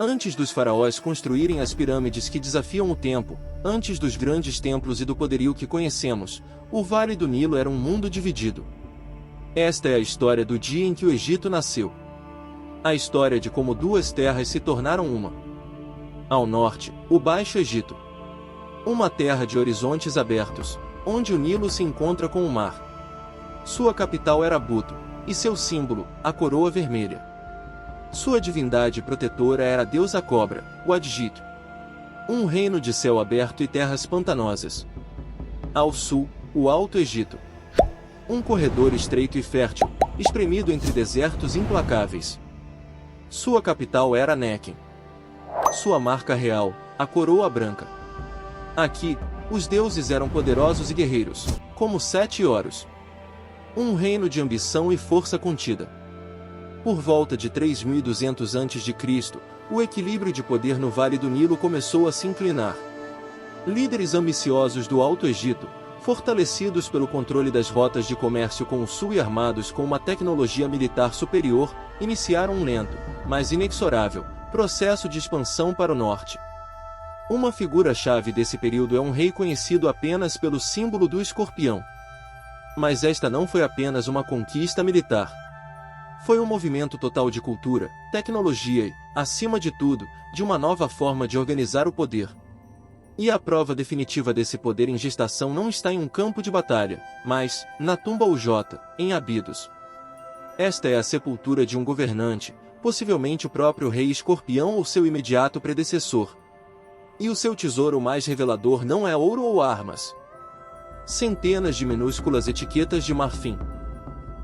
Antes dos faraós construírem as pirâmides que desafiam o tempo, antes dos grandes templos e do poderio que conhecemos, o Vale do Nilo era um mundo dividido. Esta é a história do dia em que o Egito nasceu. A história de como duas terras se tornaram uma. Ao norte, o Baixo Egito. Uma terra de horizontes abertos, onde o Nilo se encontra com o mar. Sua capital era Buto, e seu símbolo, a coroa vermelha. Sua divindade protetora era a deusa cobra, o Adjito. Um reino de céu aberto e terras pantanosas. Ao sul, o Alto Egito. Um corredor estreito e fértil, espremido entre desertos implacáveis. Sua capital era Nequim. Sua marca real, a coroa branca. Aqui, os deuses eram poderosos e guerreiros, como Sete e Horus. Um reino de ambição e força contida. Por volta de 3200 a.C., o equilíbrio de poder no Vale do Nilo começou a se inclinar. Líderes ambiciosos do Alto Egito, fortalecidos pelo controle das rotas de comércio com o sul e armados com uma tecnologia militar superior, iniciaram um lento, mas inexorável, processo de expansão para o norte. Uma figura-chave desse período é um rei conhecido apenas pelo símbolo do escorpião. Mas esta não foi apenas uma conquista militar. Foi um movimento total de cultura, tecnologia e, acima de tudo, de uma nova forma de organizar o poder. E a prova definitiva desse poder em gestação não está em um campo de batalha, mas, na tumba UJ, em Abidos. Esta é a sepultura de um governante, possivelmente o próprio rei escorpião ou seu imediato predecessor. E o seu tesouro mais revelador não é ouro ou armas. Centenas de minúsculas etiquetas de marfim.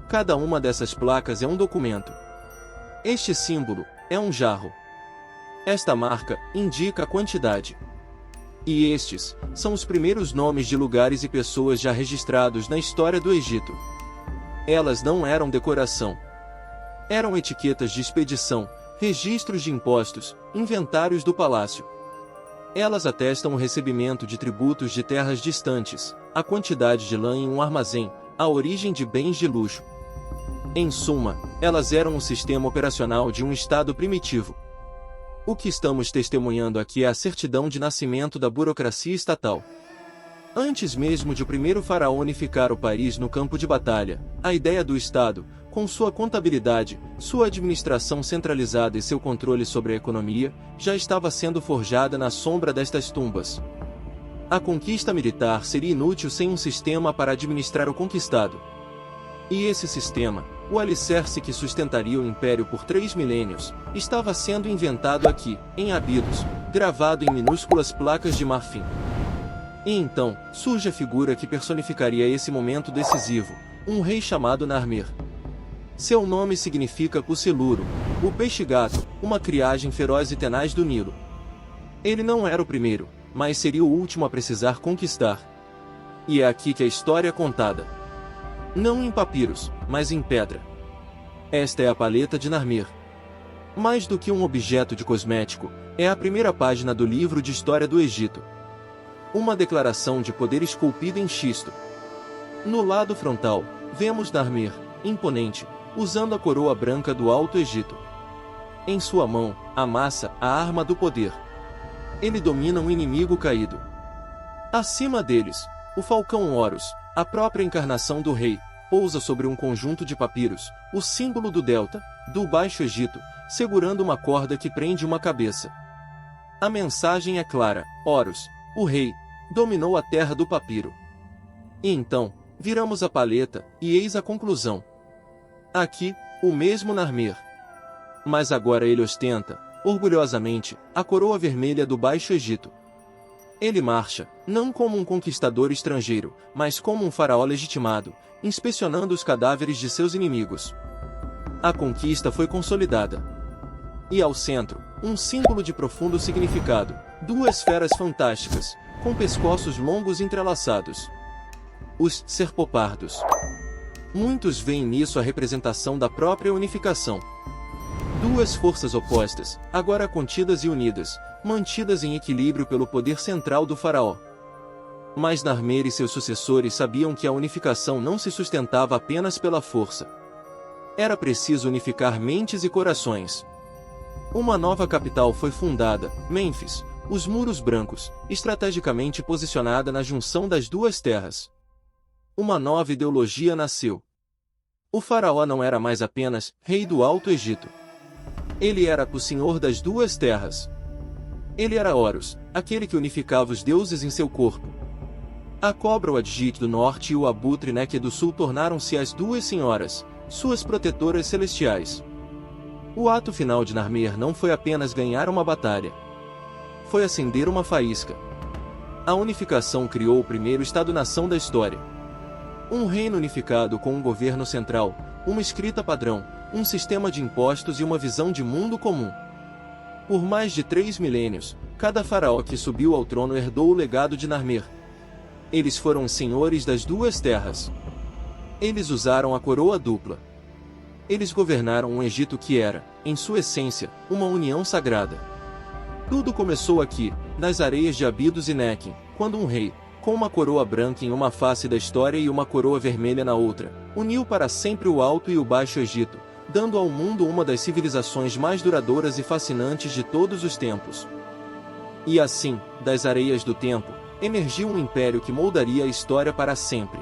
Cada uma dessas placas é um documento. Este símbolo é um jarro. Esta marca indica a quantidade. E estes são os primeiros nomes de lugares e pessoas já registrados na história do Egito. Elas não eram decoração. Eram etiquetas de expedição, registros de impostos, inventários do palácio. Elas atestam o recebimento de tributos de terras distantes, a quantidade de lã em um armazém, a origem de bens de luxo. Em suma, elas eram o sistema operacional de um estado primitivo. O que estamos testemunhando aqui é a certidão de nascimento da burocracia estatal. Antes mesmo de o primeiro faraó unificar o país no campo de batalha, a ideia do Estado, com sua contabilidade, sua administração centralizada e seu controle sobre a economia, já estava sendo forjada na sombra destas tumbas. A conquista militar seria inútil sem um sistema para administrar o conquistado. E esse sistema, o alicerce que sustentaria o império por 3 milênios, estava sendo inventado aqui, em Abidos, gravado em minúsculas placas de marfim. E então, surge a figura que personificaria esse momento decisivo, um rei chamado Narmer. Seu nome significa Puceluro, o peixe-gato, uma criagem feroz e tenaz do Nilo. Ele não era o primeiro, mas seria o último a precisar conquistar. E é aqui que a história é contada. Não em papiros, mas em pedra. Esta é a paleta de Narmer. Mais do que um objeto de cosmético, é a primeira página do livro de história do Egito. Uma declaração de poder esculpida em xisto. No lado frontal, vemos Narmer, imponente, usando a coroa branca do Alto Egito. Em sua mão, amassa a arma do poder. Ele domina um inimigo caído. Acima deles, o falcão Horus, a própria encarnação do rei, pousa sobre um conjunto de papiros, o símbolo do delta, do Baixo Egito, segurando uma corda que prende uma cabeça. A mensagem é clara: Horus, o rei, dominou a terra do papiro. E então, viramos a paleta, e eis a conclusão. Aqui, o mesmo Narmer. Mas agora ele ostenta, orgulhosamente, a coroa vermelha do Baixo Egito. Ele marcha, não como um conquistador estrangeiro, mas como um faraó legitimado, inspecionando os cadáveres de seus inimigos. A conquista foi consolidada. E ao centro, um símbolo de profundo significado, duas feras fantásticas, com pescoços longos entrelaçados. Os serpopardos. Muitos veem nisso a representação da própria unificação. Duas forças opostas, agora contidas e unidas, mantidas em equilíbrio pelo poder central do faraó. Mas Narmer e seus sucessores sabiam que a unificação não se sustentava apenas pela força. Era preciso unificar mentes e corações. Uma nova capital foi fundada, Mênfis, os Muros Brancos, estrategicamente posicionada na junção das duas terras. Uma nova ideologia nasceu. O faraó não era mais apenas rei do Alto Egito. Ele era o senhor das duas terras. Ele era Horus, aquele que unificava os deuses em seu corpo. A cobra o Adjit do norte e o abutre Neque do sul tornaram-se as duas senhoras, suas protetoras celestiais. O ato final de Narmer não foi apenas ganhar uma batalha. Foi acender uma faísca. A unificação criou o primeiro Estado-nação da história. Um reino unificado com um governo central, uma escrita padrão, um sistema de impostos e uma visão de mundo comum. Por mais de 3 milênios, cada faraó que subiu ao trono herdou o legado de Narmer. Eles foram os senhores das duas terras. Eles usaram a coroa dupla. Eles governaram um Egito que era, em sua essência, uma união sagrada. Tudo começou aqui, nas areias de Abidos e Nequim, quando um rei, com uma coroa branca em uma face da história e uma coroa vermelha na outra, uniu para sempre o Alto e o Baixo Egito, dando ao mundo uma das civilizações mais duradouras e fascinantes de todos os tempos. E assim, das areias do tempo, emergiu um império que moldaria a história para sempre.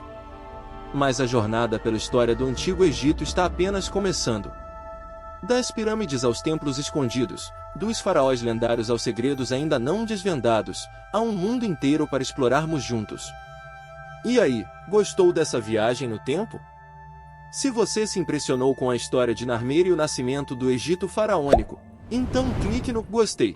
Mas a jornada pela história do Antigo Egito está apenas começando. Das pirâmides aos templos escondidos, dos faraós lendários aos segredos ainda não desvendados, há um mundo inteiro para explorarmos juntos. E aí, gostou dessa viagem no tempo? Se você se impressionou com a história de Narmer e o nascimento do Egito faraônico, então clique no gostei.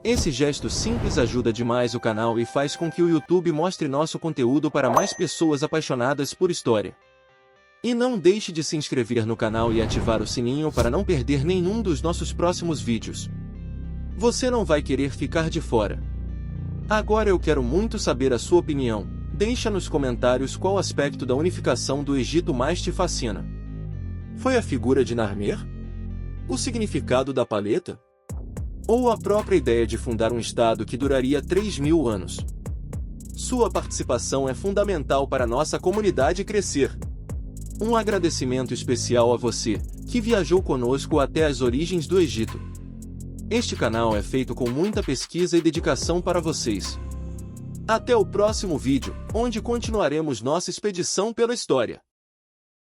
Esse gesto simples ajuda demais o canal e faz com que o YouTube mostre nosso conteúdo para mais pessoas apaixonadas por história. E não deixe de se inscrever no canal e ativar o sininho para não perder nenhum dos nossos próximos vídeos. Você não vai querer ficar de fora. Agora eu quero muito saber a sua opinião. Deixa nos comentários qual aspecto da unificação do Egito mais te fascina. Foi a figura de Narmer? O significado da paleta? Ou a própria ideia de fundar um estado que duraria 3.000 anos? Sua participação é fundamental para nossa comunidade crescer. Um agradecimento especial a você, que viajou conosco até as origens do Egito. Este canal é feito com muita pesquisa e dedicação para vocês. Até o próximo vídeo, onde continuaremos nossa expedição pela história.